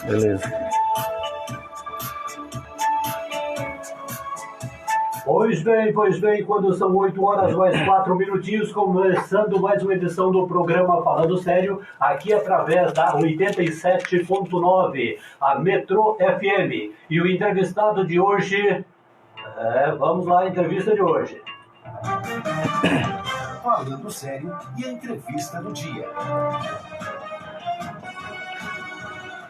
Beleza. Pois bem, quando são 8 horas mais 4 minutinhos, começando mais uma edição do programa Falando Sério, aqui através da 87.9, a Metro FM. E o entrevistado de hoje, vamos lá, a entrevista de hoje. Falando Sério e a entrevista do dia.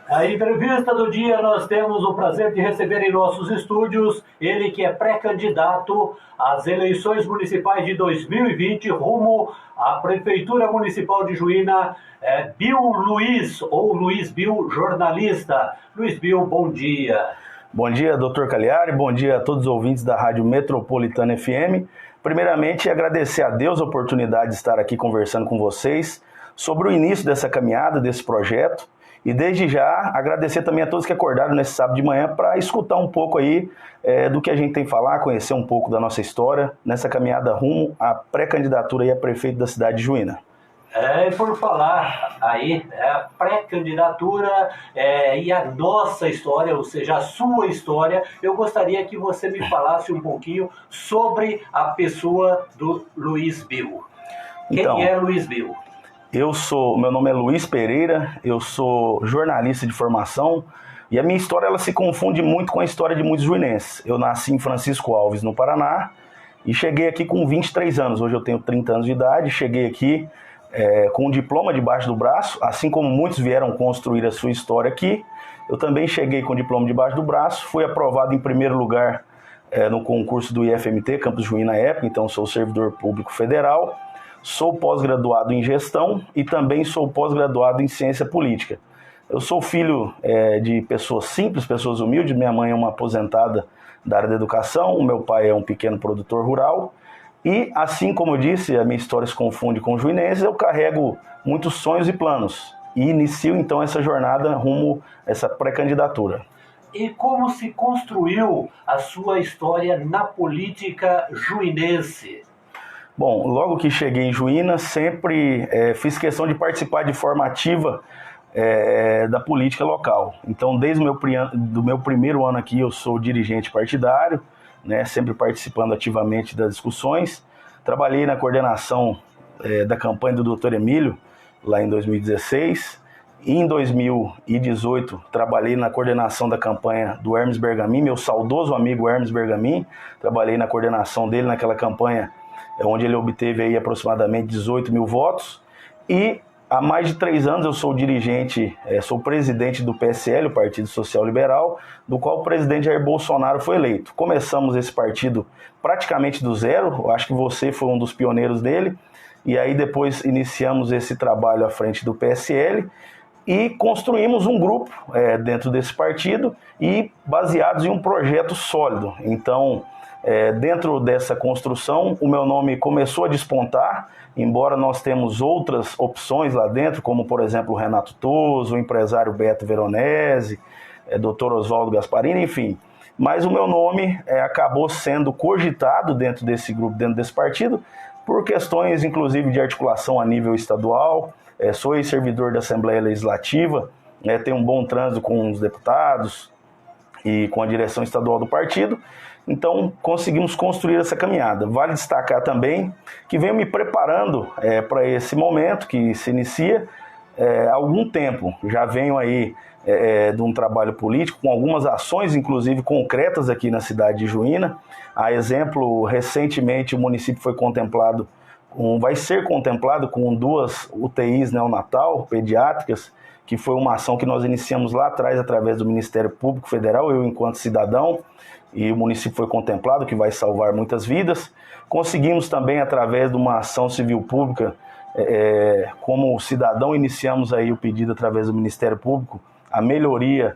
A entrevista do dia nós temos o prazer de receber em nossos estúdios ele que é pré-candidato às eleições municipais de 2020 rumo à Prefeitura Municipal de Juína, Bill Luiz, ou Luiz Bill, jornalista. Luiz Bill, bom dia. Bom dia, Dr. Cagliari, bom dia a todos os ouvintes da Rádio Metropolitana FM. Primeiramente, agradecer a Deus a oportunidade de estar aqui conversando com vocês sobre o início dessa caminhada, desse projeto. E desde já agradecer também a todos que acordaram nesse sábado de manhã para escutar um pouco aí do que a gente tem a falar, conhecer um pouco da nossa história nessa caminhada rumo à pré-candidatura aí a prefeito da cidade de Juína. E por falar aí, a pré-candidatura e a nossa história, ou seja, a sua história, eu gostaria que você me falasse um pouquinho sobre a pessoa do Luiz Bill. Quem é Luiz Bill? Meu nome é Luiz Pereira, eu sou jornalista de formação e a minha história ela se confunde muito com a história de muitos juinenses. Eu nasci em Francisco Alves, no Paraná, e cheguei aqui com 23 anos, hoje eu tenho 30 anos de idade, cheguei aqui com um diploma debaixo do braço, assim como muitos vieram construir a sua história aqui, eu também cheguei com o diploma debaixo do braço, fui aprovado em primeiro lugar no concurso do IFMT, Campus Juína na época, então sou servidor público federal. Sou pós-graduado em gestão e também sou pós-graduado em ciência política. Eu sou filho de pessoas simples, pessoas humildes. Minha mãe é uma aposentada da área da educação, o meu pai é um pequeno produtor rural. E, assim como eu disse, a minha história se confunde com os juinenses, eu carrego muitos sonhos e planos. E inicio, então, essa jornada rumo a essa pré-candidatura. E como se construiu a sua história na política juinense? Bom, logo que cheguei em Juína, sempre fiz questão de participar de forma ativa da política local. Então, desde o meu primeiro ano aqui, eu sou dirigente partidário, né, sempre participando ativamente das discussões. Trabalhei na coordenação da campanha do Dr. Emílio, lá em 2016. E em 2018, trabalhei na coordenação da campanha do Hermes Bergamin, meu saudoso amigo Hermes Bergamin. Trabalhei na coordenação dele naquela campanha, onde ele obteve aí aproximadamente 18 mil votos. E há mais de 3 anos eu sou dirigente, sou presidente do PSL, o Partido Social Liberal, do qual o presidente Jair Bolsonaro foi eleito. Começamos esse partido praticamente do zero, eu acho que você foi um dos pioneiros dele, e aí depois iniciamos esse trabalho à frente do PSL e construímos um grupo dentro desse partido e baseados em um projeto sólido. Então, dentro dessa construção, o meu nome começou a despontar, embora nós temos outras opções lá dentro, como por exemplo o Renato Toso, o empresário Beto Veronese, Dr. Oswaldo Gasparini, enfim. Mas o meu nome acabou sendo cogitado dentro desse grupo, dentro desse partido, por questões inclusive de articulação a nível estadual. Sou ex-servidor da Assembleia Legislativa, tenho um bom trânsito com os deputados e com a direção estadual do partido. Então, conseguimos construir essa caminhada. Vale destacar também que venho me preparando para esse momento que se inicia há algum tempo. Já venho aí de um trabalho político, com algumas ações, inclusive concretas aqui na cidade de Juína. A exemplo, recentemente o município foi contemplado, vai ser contemplado com 2 UTIs neonatal, pediátricas, que foi uma ação que nós iniciamos lá atrás através do Ministério Público Federal, eu enquanto cidadão, e o município foi contemplado, que vai salvar muitas vidas. Conseguimos também, através de uma ação civil pública, como cidadão, iniciamos aí o pedido através do Ministério Público, a melhoria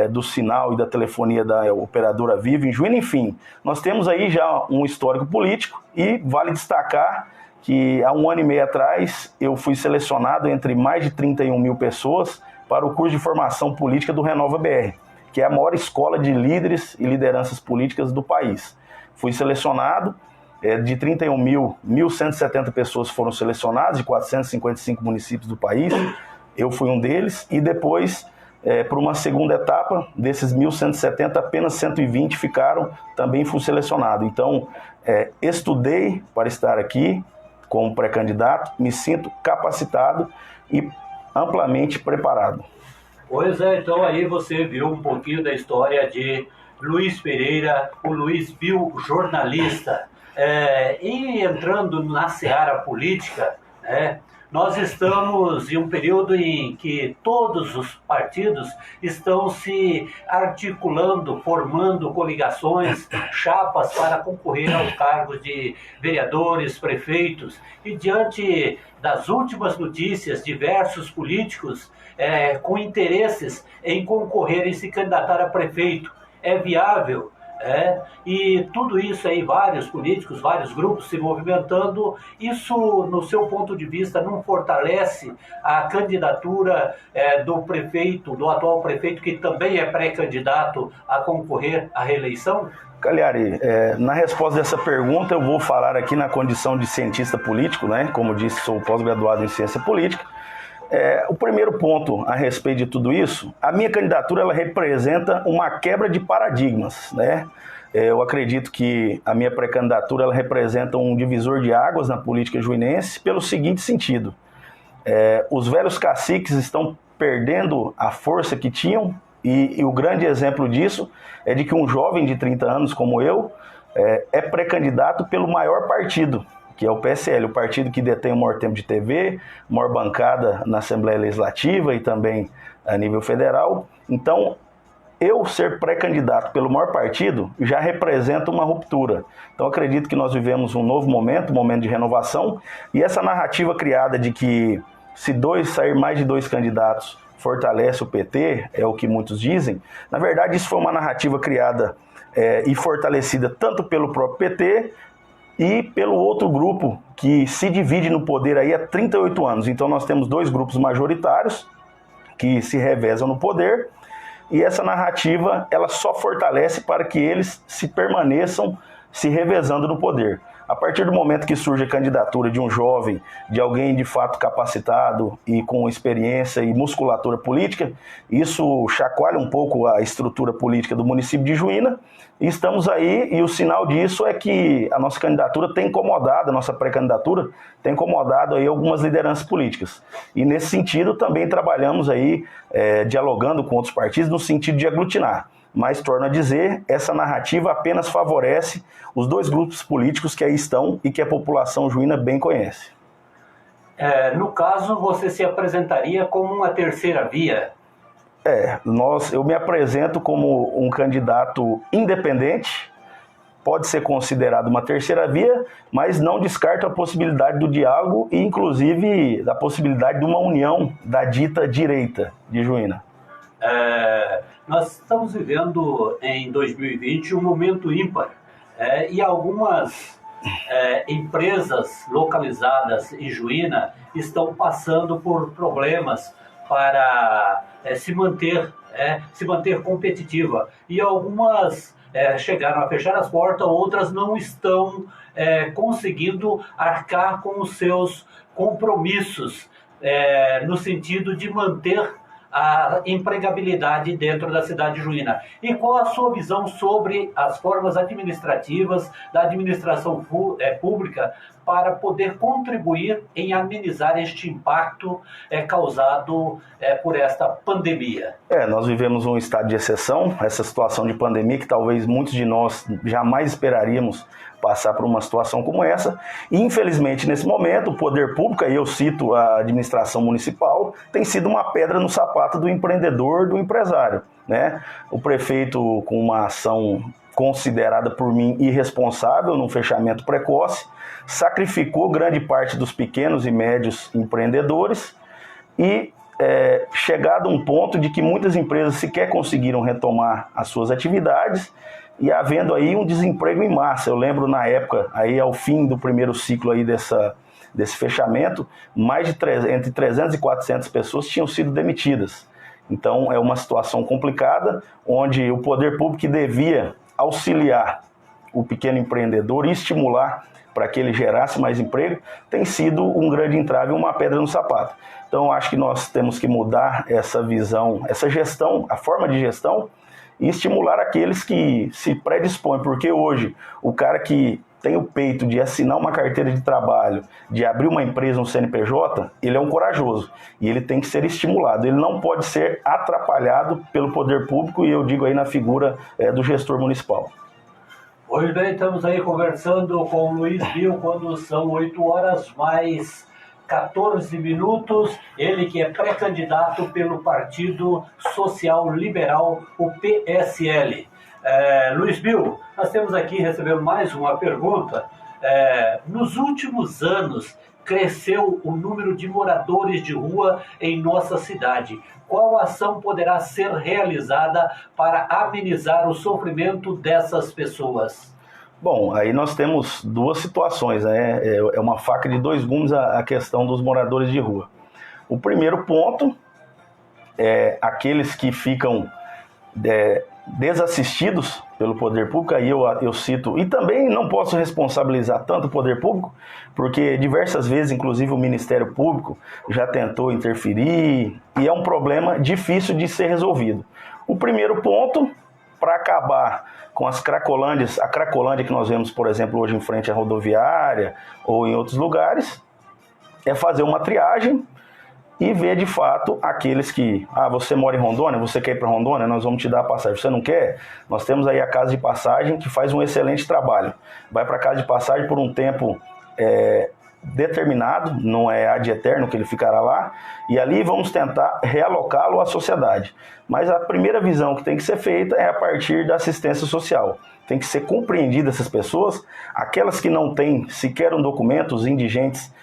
do sinal e da telefonia da operadora Vivo em Juína. Enfim, nós temos aí já um histórico político e vale destacar que há 1 ano e meio atrás eu fui selecionado entre mais de 31 mil pessoas para o curso de formação política do Renova BR, que é a maior escola de líderes e lideranças políticas do país. Fui selecionado, de 31 mil, 1.170 pessoas foram selecionadas, de 455 municípios do país, eu fui um deles, e depois para uma segunda etapa. Desses 1.170, apenas 120 também fui selecionado. Então, estudei para estar aqui como pré-candidato, me sinto capacitado e amplamente preparado. Pois é, então aí você viu um pouquinho da história de Luiz Pereira, o Luiz Bill, jornalista. E entrando na seara política, nós estamos em um período em que todos os partidos estão se articulando, formando coligações, chapas para concorrer aos cargos de vereadores, prefeitos. E diante das últimas notícias, diversos políticos com interesses em concorrer e se candidatar a prefeito. É viável? E tudo isso aí, vários políticos, vários grupos se movimentando, isso, no seu ponto de vista, não fortalece a candidatura do prefeito, do atual prefeito, que também é pré-candidato a concorrer à reeleição? Cagliari, na resposta dessa pergunta eu vou falar aqui na condição de cientista político, né? Como disse, sou pós-graduado em ciência política. O primeiro ponto a respeito de tudo isso, a minha candidatura ela representa uma quebra de paradigmas, né? Eu acredito que a minha pré-candidatura ela representa um divisor de águas na política juinense pelo seguinte sentido: os velhos caciques estão perdendo a força que tinham e o grande exemplo disso é de que um jovem de 30 anos como eu é pré-candidato pelo maior partido, que é o PSL, o partido que detém o maior tempo de TV, maior bancada na Assembleia Legislativa e também a nível federal. Então, eu ser pré-candidato pelo maior partido já representa uma ruptura. Então, acredito que nós vivemos um novo momento, um momento de renovação, e essa narrativa criada de que se sair mais de 2 candidatos fortalece o PT, é o que muitos dizem. Na verdade, isso foi uma narrativa criada e fortalecida tanto pelo próprio PT, e pelo outro grupo que se divide no poder aí há 38 anos. Então nós temos 2 grupos majoritários que se revezam no poder e essa narrativa ela só fortalece para que eles se permaneçam se revezando no poder. A partir do momento que surge a candidatura de um jovem, de alguém de fato capacitado e com experiência e musculatura política, isso chacoalha um pouco a estrutura política do município de Juína. E estamos aí, e o sinal disso é que a nossa candidatura tem incomodado, a nossa pré-candidatura tem incomodado aí algumas lideranças políticas. E nesse sentido também trabalhamos aí, dialogando com outros partidos no sentido de aglutinar. Mas, torno a dizer, essa narrativa apenas favorece os 2 grupos políticos que aí estão e que a população juína bem conhece. No caso, você se apresentaria como uma terceira via? Eu me apresento como um candidato independente, pode ser considerado uma terceira via, mas não descarto a possibilidade do diálogo e, inclusive, da possibilidade de uma união da dita direita de Juína. Nós estamos vivendo em 2020 um momento ímpar e algumas empresas localizadas em Juína estão passando por problemas para se manter competitiva e algumas chegaram a fechar as portas, outras não estão conseguindo arcar com os seus compromissos no sentido de manter a empregabilidade dentro da cidade de Juína. E qual a sua visão sobre as formas administrativas da administração pública para poder contribuir em amenizar este impacto causado por esta pandemia? Nós vivemos um estado de exceção, essa situação de pandemia que talvez muitos de nós jamais esperaríamos passar por uma situação como essa. E, infelizmente, nesse momento, o poder público, aí eu cito a administração municipal, tem sido uma pedra no sapato do empreendedor, do empresário, né? O prefeito, com uma ação considerada por mim irresponsável, num fechamento precoce, sacrificou grande parte dos pequenos e médios empreendedores e chegado a um ponto de que muitas empresas sequer conseguiram retomar as suas atividades e havendo aí um desemprego em massa. Eu lembro na época, aí ao fim do primeiro ciclo aí desse fechamento, entre 300 e 400 pessoas tinham sido demitidas. Então é uma situação complicada, onde o poder público que devia auxiliar o pequeno empreendedor e estimular para que ele gerasse mais emprego, tem sido um grande entrave, uma pedra no sapato. Então, acho que nós temos que mudar essa visão, essa gestão, a forma de gestão, e estimular aqueles que se predispõem, porque hoje o cara que tem o peito de assinar uma carteira de trabalho, de abrir uma empresa, um CNPJ, ele é um corajoso e ele tem que ser estimulado, ele não pode ser atrapalhado pelo poder público, e eu digo aí na figura do gestor municipal. Hoje bem, estamos aí conversando com o Luiz Bill quando são 8 horas mais 14 minutos, ele que é pré-candidato pelo Partido Social Liberal, o PSL. Luiz Bill, nós temos aqui, recebendo mais uma pergunta. Nos últimos anos, cresceu o número de moradores de rua em nossa cidade. Qual ação poderá ser realizada para amenizar o sofrimento dessas pessoas? Bom, aí nós temos duas situações, né? É uma faca de dois gumes a questão dos moradores de rua. O primeiro ponto é aqueles que ficam desassistidos pelo poder público, aí eu cito, e também não posso responsabilizar tanto o poder público, porque diversas vezes, inclusive o Ministério Público já tentou interferir, e é um problema difícil de ser resolvido. O primeiro ponto, para acabar com as cracolândias, a cracolândia que nós vemos, por exemplo, hoje em frente à rodoviária ou em outros lugares, é fazer uma triagem e ver de fato aqueles que, você mora em Rondônia, você quer ir para Rondônia, nós vamos te dar a passagem. Você não quer? Nós temos aí a Casa de Passagem que faz um excelente trabalho. Vai para a Casa de Passagem por um tempo determinado, não é ad eterno que ele ficará lá, e ali vamos tentar realocá-lo à sociedade. Mas a primeira visão que tem que ser feita é a partir da assistência social. Tem que ser compreendida essas pessoas, aquelas que não têm sequer um documento, os indigentes,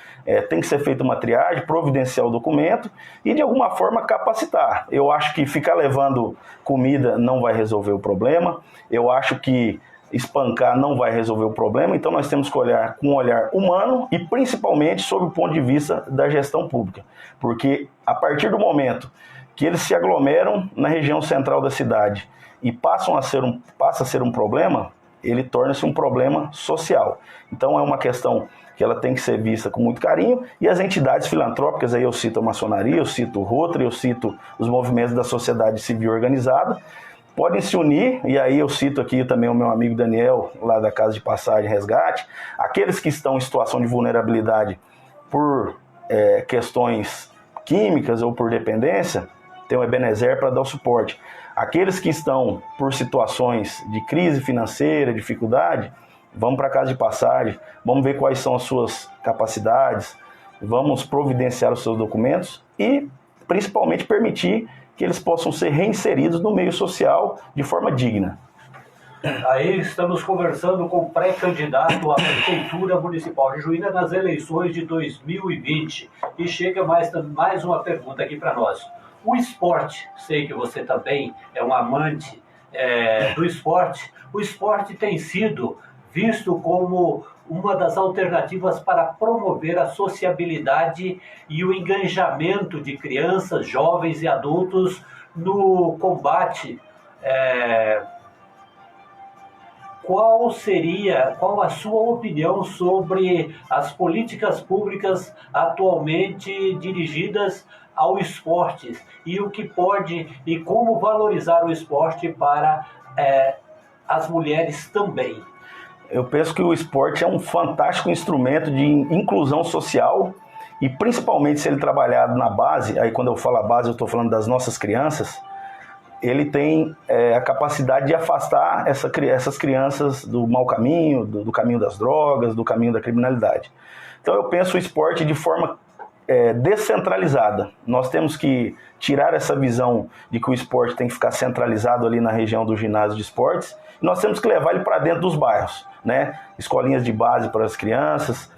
tem que ser feita uma triagem, providenciar o documento e de alguma forma capacitar. Eu acho que ficar levando comida não vai resolver o problema, eu acho que espancar não vai resolver o problema, então nós temos que olhar com um olhar humano e principalmente sob o ponto de vista da gestão pública, porque a partir do momento que eles se aglomeram na região central da cidade e passa a ser um problema, ele torna-se um problema social. Então é uma questão que ela tem que ser vista com muito carinho, e as entidades filantrópicas, aí eu cito a maçonaria, eu cito o Rotary, eu cito os movimentos da sociedade civil organizada, podem se unir, e aí eu cito aqui também o meu amigo Daniel, lá da Casa de Passagem Resgate, aqueles que estão em situação de vulnerabilidade por questões químicas ou por dependência, tem o Ebenezer para dar o suporte. Aqueles que estão por situações de crise financeira, dificuldade, vamos para a Casa de Passagem, vamos ver quais são as suas capacidades, vamos providenciar os seus documentos e principalmente permitir que eles possam ser reinseridos no meio social de forma digna. Aí estamos conversando com o pré-candidato à Prefeitura Municipal de Juína nas eleições de 2020. E chega mais uma pergunta aqui para nós. O esporte, sei que você também é um amante do esporte, o esporte tem sido visto como uma das alternativas para promover a sociabilidade e o engajamento de crianças, jovens e adultos no combate. Qual a sua opinião sobre as políticas públicas atualmente dirigidas ao esporte e o que pode e como valorizar o esporte para as mulheres também? Eu penso que o esporte é um fantástico instrumento de inclusão social e principalmente se ele trabalhado na base, aí quando eu falo a base eu estou falando das nossas crianças, ele tem a capacidade de afastar essas crianças do mau caminho, do caminho das drogas, do caminho da criminalidade. Então eu penso o esporte de forma descentralizada. Nós temos que tirar essa visão de que o esporte tem que ficar centralizado ali na região do ginásio de esportes, e nós temos que levar ele para dentro dos bairros, né? Escolinhas de base para as crianças.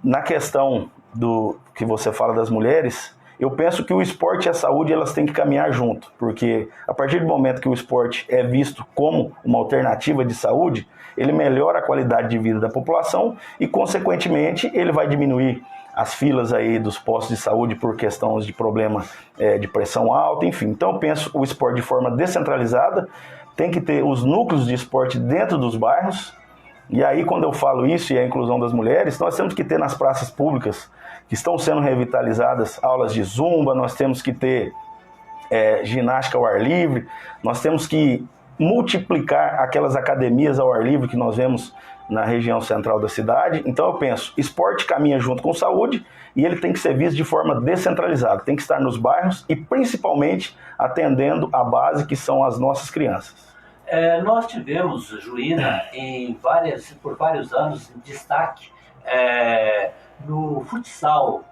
Na questão do que você fala das mulheres, eu penso que o esporte e a saúde elas têm que caminhar junto, porque a partir do momento que o esporte é visto como uma alternativa de saúde, ele melhora a qualidade de vida da população e, consequentemente, ele vai diminuir as filas aí dos postos de saúde por questões de problema de pressão alta, enfim. Então eu penso o esporte de forma descentralizada, tem que ter os núcleos de esporte dentro dos bairros. E aí, quando eu falo isso e a inclusão das mulheres, nós temos que ter nas praças públicas, que estão sendo revitalizadas, aulas de zumba, nós temos que ter ginástica ao ar livre, nós temos que multiplicar aquelas academias ao ar livre que nós vemos na região central da cidade. Então eu penso, esporte caminha junto com saúde e ele tem que ser visto de forma descentralizada, tem que estar nos bairros e principalmente atendendo a base que são as nossas crianças. Nós tivemos, Juína, por vários anos, destaque no futsal.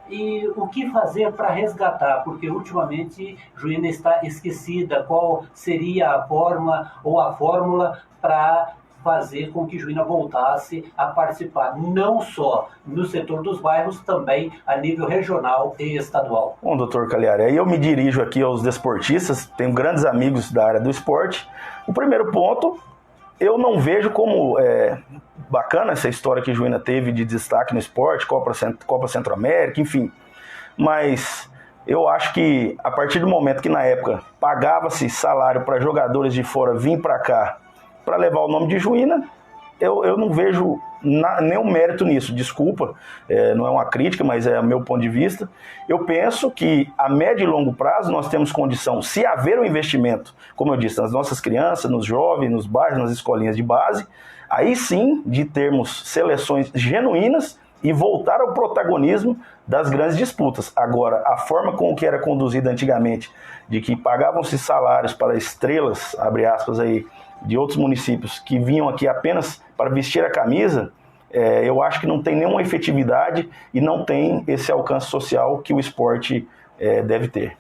E o que fazer para resgatar? Porque ultimamente Juína está esquecida. Qual seria a forma ou a fórmula para fazer com que Juína voltasse a participar, não só no setor dos bairros, também a nível regional e estadual? Bom, doutor Cagliari, aí eu me dirijo aqui aos desportistas, tenho grandes amigos da área do esporte. O primeiro ponto, eu não vejo como bacana essa história que Juína teve de destaque no esporte, Copa Centro-América, enfim. Mas eu acho que a partir do momento que na época pagava-se salário para jogadores de fora vir para cá para levar o nome de Juína, eu não vejo nenhum mérito nisso. Desculpa, não é uma crítica, mas é o meu ponto de vista. Eu penso que a médio e longo prazo nós temos condição, se haver um investimento, como eu disse, nas nossas crianças, nos jovens, nos bairros, nas escolinhas de base, aí sim de termos seleções genuínas e voltar ao protagonismo das grandes disputas. Agora, a forma com que era conduzida antigamente, de que pagavam-se salários para estrelas, abre aspas aí, de outros municípios que vinham aqui apenas para vestir a camisa, eu acho que não tem nenhuma efetividade e não tem esse alcance social que o esporte deve ter.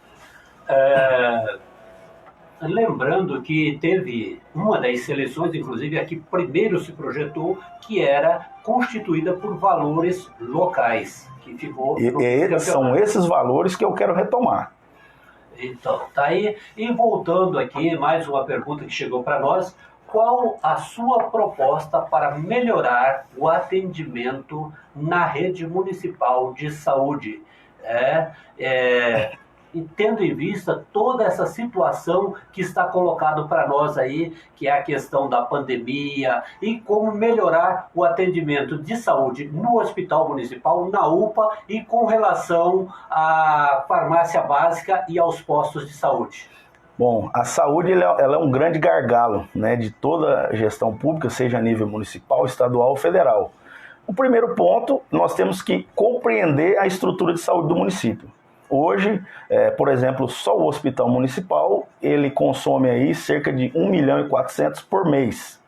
Lembrando que teve uma das seleções, inclusive a que primeiro se projetou, que era constituída por valores locais, que ficou são esses valores que eu quero retomar. Então, tá aí. E voltando aqui, mais uma pergunta que chegou para nós. Qual a sua proposta para melhorar o atendimento na rede municipal de saúde? E tendo em vista toda essa situação que está colocado para nós aí, que é a questão da pandemia, e como melhorar o atendimento de saúde no hospital municipal, na UPA, e com relação à farmácia básica e aos postos de saúde. Bom, a saúde ela é um grande gargalo, né, de toda a gestão pública, seja a nível municipal, estadual ou federal. O primeiro ponto, nós temos que compreender a estrutura de saúde do município. Hoje, por exemplo, só o hospital municipal, ele consome aí cerca de 1.400.000 por mês.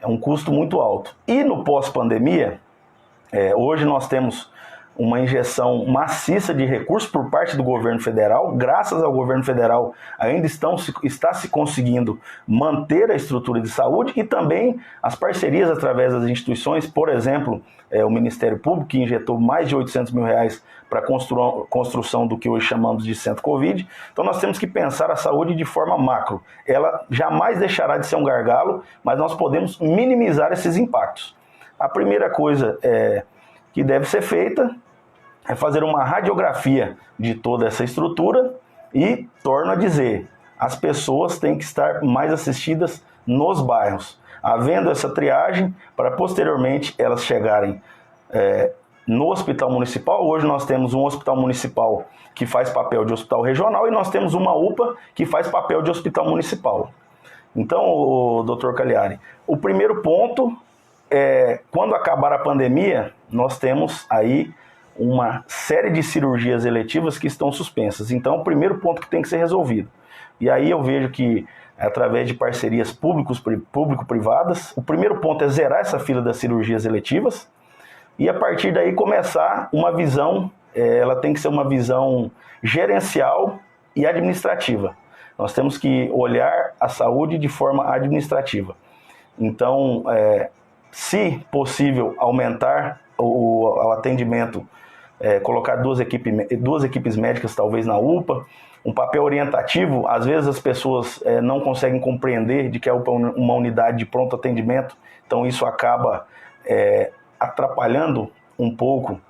É um custo muito alto. E no pós-pandemia, hoje nós temos uma injeção maciça de recursos por parte do governo federal. Graças ao governo federal, ainda está se conseguindo manter a estrutura de saúde e também as parcerias através das instituições, por exemplo, o Ministério Público, que injetou mais de R$800 mil para a construção do que hoje chamamos de centro Covid. Então nós temos que pensar a saúde de forma macro. Ela jamais deixará de ser um gargalo, mas nós podemos minimizar esses impactos. A primeira coisa que deve ser feita é fazer uma radiografia de toda essa estrutura e, torno a dizer, as pessoas têm que estar mais assistidas nos bairros, havendo essa triagem para posteriormente elas chegarem no hospital municipal. Hoje nós temos um hospital municipal que faz papel de hospital regional e nós temos uma UPA que faz papel de hospital municipal. Então, doutor Cagliari, o primeiro ponto é, quando acabar a pandemia, nós temos aí uma série de cirurgias eletivas que estão suspensas. Então, o primeiro ponto que tem que ser resolvido. E aí eu vejo que, através de parcerias público-privadas, o primeiro ponto é zerar essa fila das cirurgias eletivas e, a partir daí, começar uma visão, ela tem que ser uma visão gerencial e administrativa. Nós temos que olhar a saúde de forma administrativa. Então, se possível, aumentar o atendimento, colocar duas equipes médicas talvez na UPA, um papel orientativo. Às vezes as pessoas não conseguem compreender de que a UPA é uma unidade de pronto atendimento, então isso acaba atrapalhando um pouco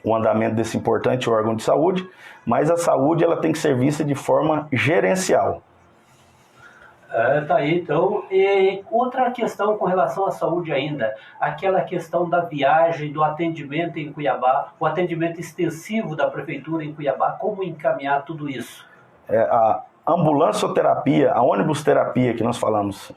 o andamento desse importante órgão de saúde, mas a saúde ela tem que ser vista de forma gerencial. Tá aí, então. E outra questão com relação à saúde ainda, aquela questão da viagem, do atendimento em Cuiabá, o atendimento extensivo da prefeitura em Cuiabá, como encaminhar tudo isso? A ambulancioterapia, a ônibus terapia que nós falamos,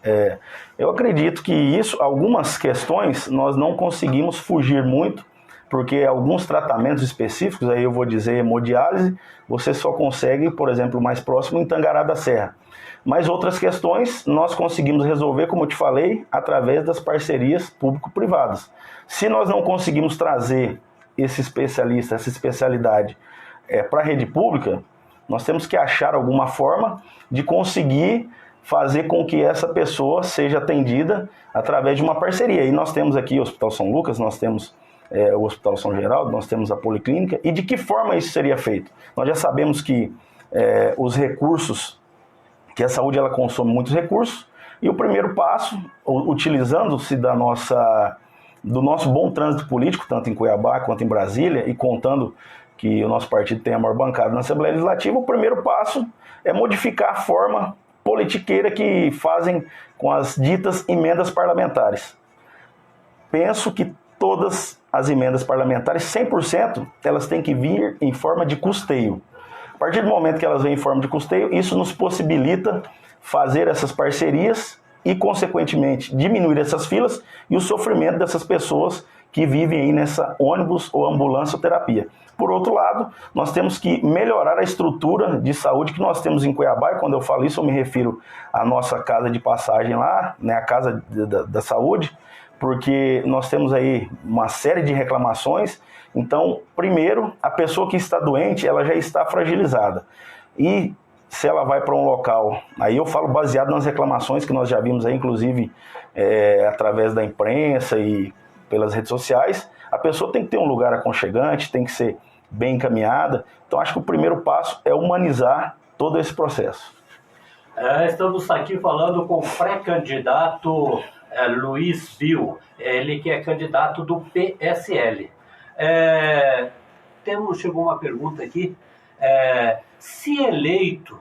eu acredito que isso, algumas questões nós não conseguimos fugir muito, porque alguns tratamentos específicos, aí eu vou dizer hemodiálise, você só consegue, por exemplo, mais próximo em Tangará da Serra. Mas outras questões nós conseguimos resolver, como eu te falei, através das parcerias público-privadas. Se nós não conseguimos trazer esse especialista, essa especialidade para a rede pública, nós temos que achar alguma forma de conseguir fazer com que essa pessoa seja atendida através de uma parceria. E nós temos aqui o Hospital São Lucas, nós temos o Hospital São Geraldo, nós temos a Policlínica. E de que forma isso seria feito? Nós já sabemos que os recursos, que a saúde ela consome muitos recursos, e o primeiro passo, utilizando-se do nosso bom trânsito político, tanto em Cuiabá quanto em Brasília, e contando que o nosso partido tem a maior bancada na Assembleia Legislativa, o primeiro passo é modificar a forma politiqueira que fazem com as ditas emendas parlamentares. Penso que todas as emendas parlamentares, 100%, elas têm que vir em forma de custeio. A partir do momento que elas vêm em forma de custeio, isso nos possibilita fazer essas parcerias e, consequentemente, diminuir essas filas e o sofrimento dessas pessoas que vivem aí nessa ônibus ou ambulancioterapia. Por outro lado, nós temos que melhorar a estrutura de saúde que nós temos em Cuiabá, e quando eu falo isso eu me refiro à nossa casa de passagem lá, né, a Casa da Saúde, porque nós temos aí uma série de reclamações. Então, primeiro, a pessoa que está doente, ela já está fragilizada. E se ela vai para um local, aí eu falo baseado nas reclamações que nós já vimos aí, inclusive através da imprensa e pelas redes sociais, a pessoa tem que ter um lugar aconchegante, tem que ser bem encaminhada. Então, acho que o primeiro passo é humanizar todo esse processo. Estamos aqui falando com o pré-candidato Luiz Bill, ele que é candidato do PSL. Chegou uma pergunta aqui. Se eleito,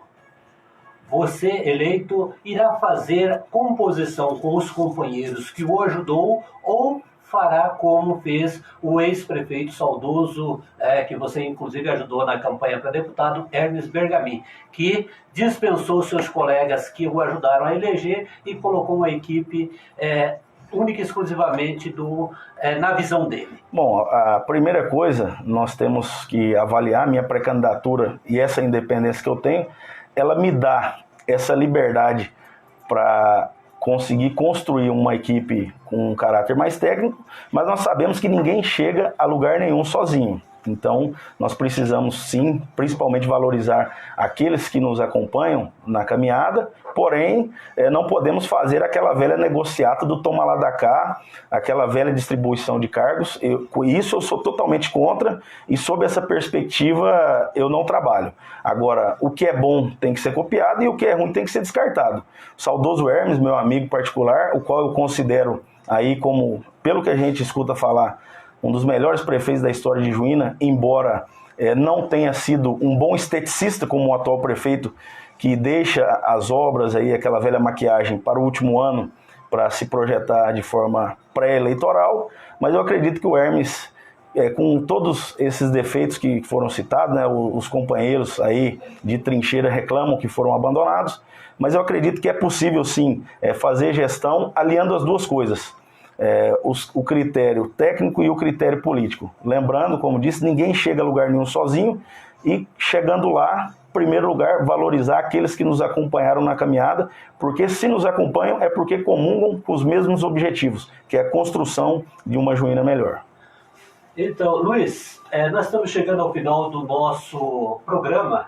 você eleito irá fazer composição com os companheiros que o ajudou ou fará como fez o ex-prefeito saudoso, que você inclusive ajudou na campanha para deputado, Hermes Bergamin, que dispensou seus colegas que o ajudaram a eleger e colocou uma equipe única e exclusivamente na visão dele? Bom, a primeira coisa, nós temos que avaliar minha pré-candidatura e essa independência que eu tenho, ela me dá essa liberdade para conseguir construir uma equipe com um caráter mais técnico, mas nós sabemos que ninguém chega a lugar nenhum sozinho. Então, nós precisamos sim, principalmente valorizar aqueles que nos acompanham na caminhada, porém, não podemos fazer aquela velha negociata do toma lá da cá, aquela velha distribuição de cargos. Isso eu sou totalmente contra e sob essa perspectiva eu não trabalho. Agora, o que é bom tem que ser copiado e o que é ruim tem que ser descartado. O saudoso Hermes, meu amigo particular, o qual eu considero aí como, pelo que a gente escuta falar, um dos melhores prefeitos da história de Juína, embora não tenha sido um bom esteticista como o atual prefeito, que deixa as obras, aí, aquela velha maquiagem para o último ano, para se projetar de forma pré-eleitoral, mas eu acredito que o Hermes, com todos esses defeitos que foram citados, né, os companheiros aí de trincheira reclamam que foram abandonados, mas eu acredito que é possível sim fazer gestão aliando as duas coisas. O critério técnico e o critério político. Lembrando, como disse, ninguém chega a lugar nenhum sozinho e chegando lá, em primeiro lugar, valorizar aqueles que nos acompanharam na caminhada, porque se nos acompanham é porque comungam com os mesmos objetivos, que é a construção de uma Juína melhor. Então, Luiz, nós estamos chegando ao final do nosso programa.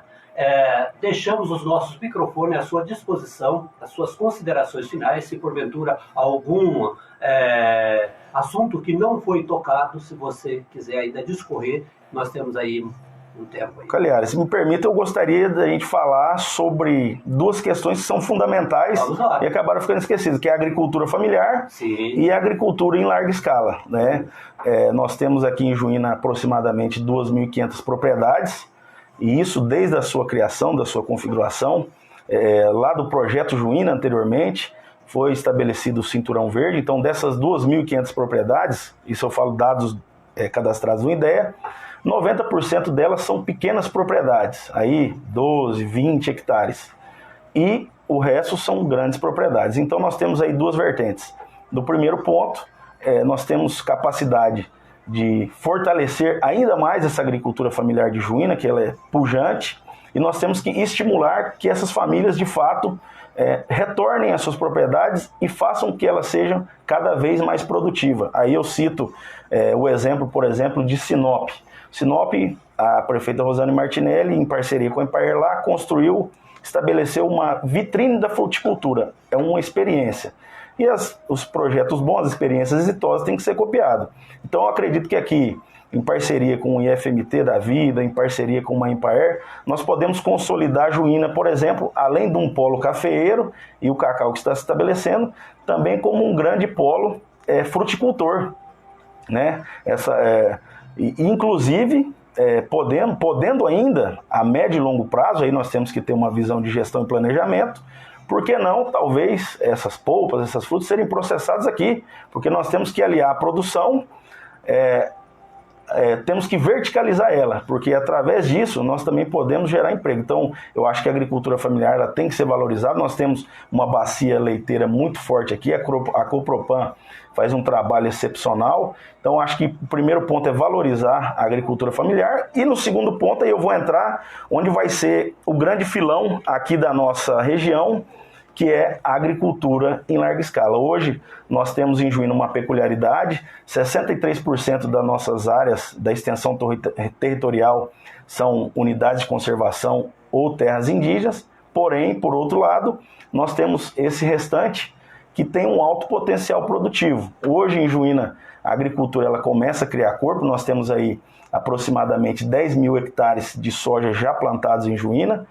Deixamos os nossos microfones à sua disposição, as suas considerações finais, se porventura algum assunto que não foi tocado, se você quiser ainda discorrer, nós temos aí um tempo aí. Calhares, se me permita, eu gostaria da gente falar sobre duas questões que são fundamentais e acabaram ficando esquecidas, que é a agricultura familiar e a agricultura em larga escala, né? Nós temos aqui em Juína aproximadamente 2.500 propriedades, e isso desde a sua criação, da sua configuração, lá do Projeto Juína anteriormente, foi estabelecido o Cinturão Verde. Então, dessas 2.500 propriedades, isso eu falo dados cadastrados no IDEA, 90% delas são pequenas propriedades, aí 12, 20 hectares. E o resto são grandes propriedades. Então, nós temos aí duas vertentes. No primeiro ponto, nós temos capacidade de fortalecer ainda mais essa agricultura familiar de Juína, que ela é pujante, e nós temos que estimular que essas famílias, de fato, retornem às suas propriedades e façam que elas sejam cada vez mais produtivas. Aí eu cito o exemplo, por exemplo, de Sinop. Sinop, a prefeita Rosane Martinelli, em parceria com a Embraer lá, estabeleceu uma vitrine da fruticultura. É uma experiência. E os projetos bons, as experiências exitosas têm que ser copiados. Então eu acredito que aqui, em parceria com o IFMT da vida, em parceria com a Embraer, nós podemos consolidar a Juína, por exemplo, além de um polo cafeeiro e o cacau que está se estabelecendo, também como um grande polo fruticultor, né? Inclusive, podendo ainda, a médio e longo prazo, aí nós temos que ter uma visão de gestão e planejamento, por que não, talvez, essas polpas, essas frutas serem processadas aqui, porque nós temos que aliar a produção, temos que verticalizar ela, porque através disso nós também podemos gerar emprego. Então, eu acho que a agricultura familiar ela tem que ser valorizada. Nós temos uma bacia leiteira muito forte aqui, a Copropan faz um trabalho excepcional. Então, acho que o primeiro ponto é valorizar a agricultura familiar, e no segundo ponto aí eu vou entrar onde vai ser o grande filão aqui da nossa região, que é a agricultura em larga escala. Hoje, nós temos em Juína uma peculiaridade: 63% das nossas áreas da extensão territorial são unidades de conservação ou terras indígenas, porém, por outro lado, nós temos esse restante que tem um alto potencial produtivo. Hoje, em Juína, a agricultura ela começa a criar corpo. Nós temos aí aproximadamente 10 mil hectares de soja já plantados em Juína,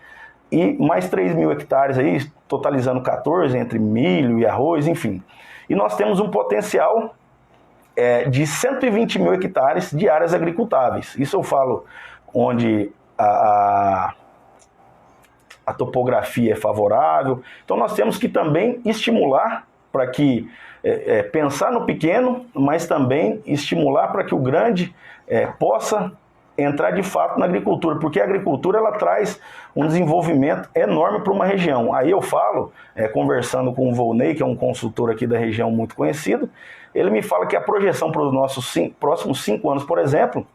e mais 3 mil hectares aí, totalizando 14, entre milho e arroz, enfim. E nós temos um potencial de 120 mil hectares de áreas agricultáveis. Isso eu falo onde a topografia é favorável. Então nós temos que também estimular para que, pensar no pequeno, mas também estimular para que o grande possa entrar de fato na agricultura, porque a agricultura ela traz um desenvolvimento enorme para uma região. Aí eu falo, conversando com o Volney, que é um consultor aqui da região muito conhecido, ele me fala que a projeção para os nossos próximos 5 anos, por exemplo,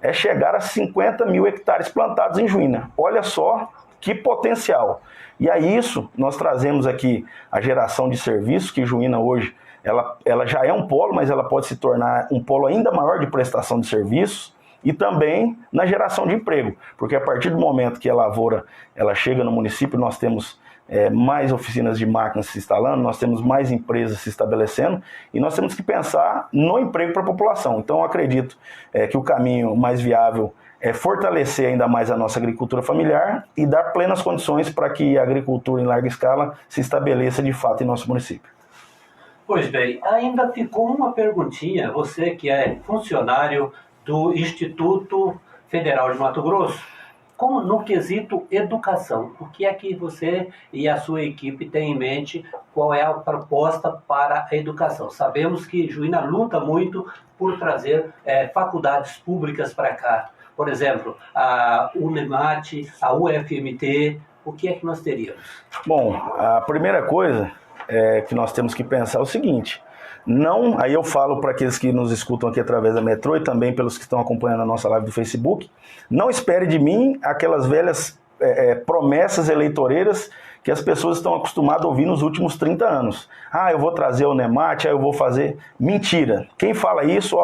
é chegar a 50 mil hectares plantados em Juína. Olha só que potencial. E a isso nós trazemos aqui a geração de serviços, que Juína hoje ela já é um polo, mas ela pode se tornar um polo ainda maior de prestação de serviços, e também na geração de emprego, porque a partir do momento que a lavoura ela chega no município, nós temos mais oficinas de máquinas se instalando, nós temos mais empresas se estabelecendo, e nós temos que pensar no emprego para a população. Então eu acredito que o caminho mais viável é fortalecer ainda mais a nossa agricultura familiar e dar plenas condições para que a agricultura em larga escala se estabeleça de fato em nosso município. Pois bem, ainda ficou uma perguntinha, você que é funcionário do Instituto Federal de Mato Grosso, como no quesito educação, o que é que você e a sua equipe têm em mente, qual é a proposta para a educação? Sabemos que Juína luta muito por trazer faculdades públicas para cá, por exemplo, a Unemat, a UFMT, o que é que nós teríamos? Bom, a primeira coisa que nós temos que pensar é o seguinte: não, aí eu falo para aqueles que nos escutam aqui através da Metrô e também pelos que estão acompanhando a nossa live do Facebook, não espere de mim aquelas velhas promessas eleitoreiras que as pessoas estão acostumadas a ouvir nos últimos 30 anos. Eu vou trazer o Nemat, eu vou fazer... Mentira! Quem fala isso,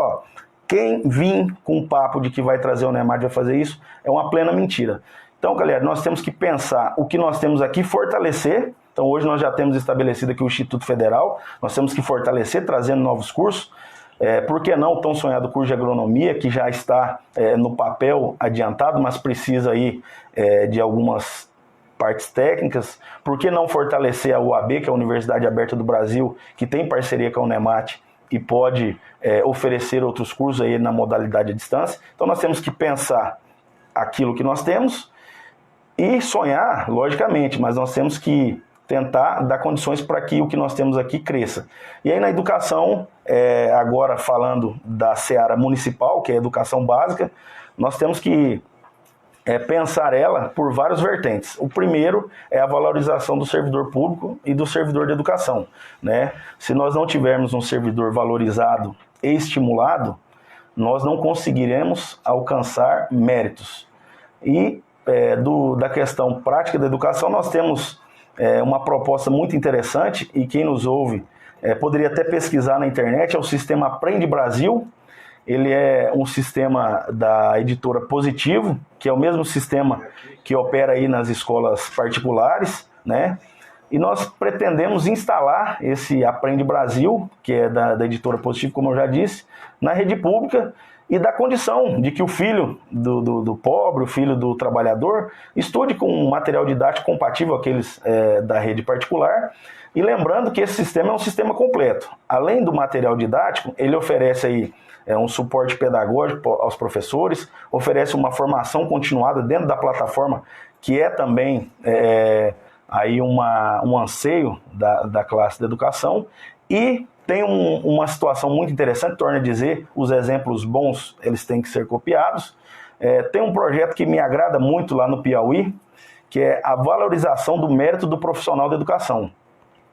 quem vir com o papo de que vai trazer o Nemat, vai fazer isso, é uma plena mentira. Então, galera, nós temos que pensar o que nós temos aqui, fortalecer. Então, hoje nós já temos estabelecido aqui o Instituto Federal, nós temos que fortalecer, trazendo novos cursos. Por que não o tão sonhado curso de agronomia, que já está no papel adiantado, mas precisa aí de algumas partes técnicas? Por que não fortalecer a UAB, que é a Universidade Aberta do Brasil, que tem parceria com a Unemat e pode oferecer outros cursos aí na modalidade à distância? Então, nós temos que pensar aquilo que nós temos E sonhar, logicamente, mas nós temos que tentar dar condições para que o que nós temos aqui cresça. E aí na educação, agora falando da seara municipal, que é a educação básica, nós temos que pensar ela por vários vertentes. O primeiro é a valorização do servidor público e do servidor de educação, né? Se nós não tivermos um servidor valorizado e estimulado, nós não conseguiremos alcançar méritos. E da questão prática da educação, nós temos uma proposta muito interessante, e quem nos ouve poderia até pesquisar na internet, é o sistema Aprende Brasil. Ele é um sistema da editora Positivo, que é o mesmo sistema que opera aí nas escolas particulares, né? E nós pretendemos instalar esse Aprende Brasil, que é da editora Positivo, como eu já disse, na rede pública, e dar condição de que o filho do pobre, o filho do trabalhador, estude com um material didático compatível àqueles da rede particular. E lembrando que esse sistema é um sistema completo. Além do material didático, ele oferece aí um suporte pedagógico aos professores, oferece uma formação continuada dentro da plataforma, que é também aí um anseio da classe de educação, e tem uma situação muito interessante, torna a dizer, os exemplos bons, eles têm que ser copiados. Tem um projeto que me agrada muito lá no Piauí, que é a valorização do mérito do profissional da educação.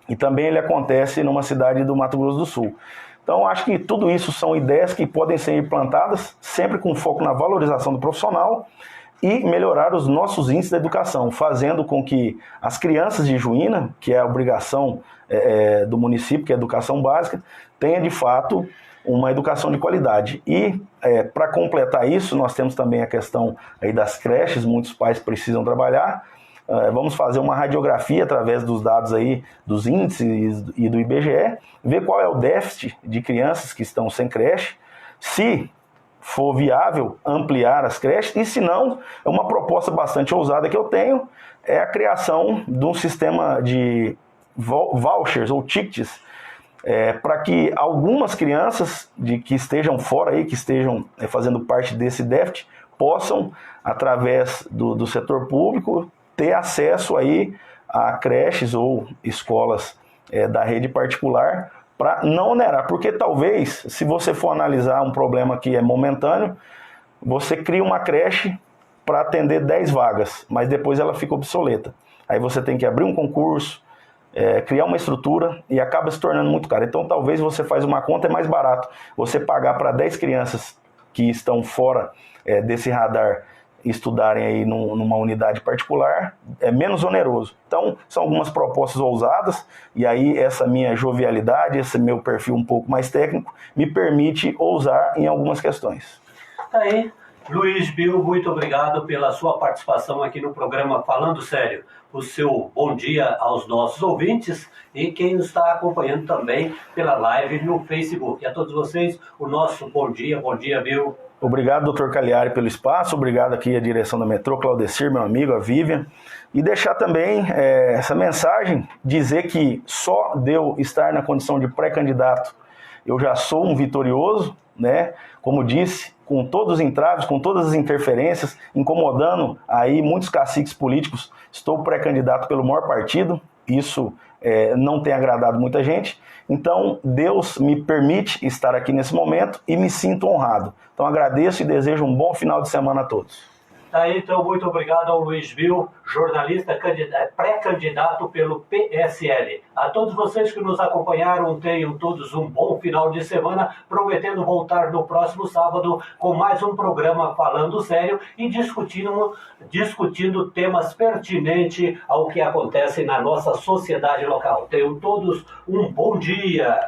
E também ele acontece numa cidade do Mato Grosso do Sul. Então, acho que tudo isso são ideias que podem ser implantadas, sempre com foco na valorização do profissional e melhorar os nossos índices da educação, fazendo com que as crianças de Juína, que é a obrigação do município, que é a educação básica, tenha de fato uma educação de qualidade. E para completar isso, nós temos também a questão aí das creches, muitos pais precisam trabalhar. Vamos fazer uma radiografia através dos dados aí dos índices e do IBGE, ver qual é o déficit de crianças que estão sem creche, se for viável ampliar as creches, e se não, é uma proposta bastante ousada que eu tenho, é a criação de um sistema de vouchers ou tickets, para que algumas crianças que estejam fora aí, que estejam fazendo parte desse déficit, possam, através do setor público, ter acesso aí a creches ou escolas da rede particular, para não onerar, porque talvez, se você for analisar um problema que é momentâneo, você cria uma creche para atender 10 vagas, mas depois ela fica obsoleta. Aí você tem que abrir um concurso, criar uma estrutura, e acaba se tornando muito caro. Então talvez você faz uma conta, é mais barato você pagar para 10 crianças que estão fora desse radar estudarem aí numa unidade particular, é menos oneroso. Então, são algumas propostas ousadas, e aí essa minha jovialidade, esse meu perfil um pouco mais técnico, me permite ousar em algumas questões. Tá aí, Luiz Bill, muito obrigado pela sua participação aqui no programa Falando Sério. O seu bom dia aos nossos ouvintes e quem nos está acompanhando também pela live no Facebook. E a todos vocês, o nosso bom dia, Bill. Obrigado, doutor Cagliari, pelo espaço. Obrigado aqui à direção da Metrô, Claudecir, meu amigo, a Vivian. E deixar também essa mensagem, dizer que só de eu estar na condição de pré-candidato, eu já sou um vitorioso, né? Como disse, com todos os entraves, com todas as interferências, incomodando aí muitos caciques políticos, estou pré-candidato pelo maior partido. Isso não tem agradado muita gente. Então, Deus me permite estar aqui nesse momento e me sinto honrado. Então, agradeço e desejo um bom final de semana a todos. Aí, então, muito obrigado ao Luiz Bill, jornalista pré-candidato pelo PSL. A todos vocês que nos acompanharam, tenham todos um bom final de semana, prometendo voltar no próximo sábado com mais um programa Falando Sério e discutindo temas pertinentes ao que acontece na nossa sociedade local. Tenham todos um bom dia.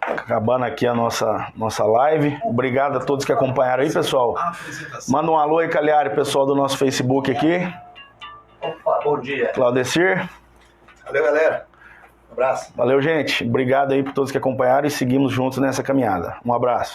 Acabando aqui a nossa live. Obrigado a todos que acompanharam aí, pessoal. Manda um alô aí, Cagliari, pessoal do nosso Facebook aqui. Opa, bom dia. Claudecir. Valeu, galera. Um abraço. Valeu, gente. Obrigado aí por todos que acompanharam e seguimos juntos nessa caminhada. Um abraço.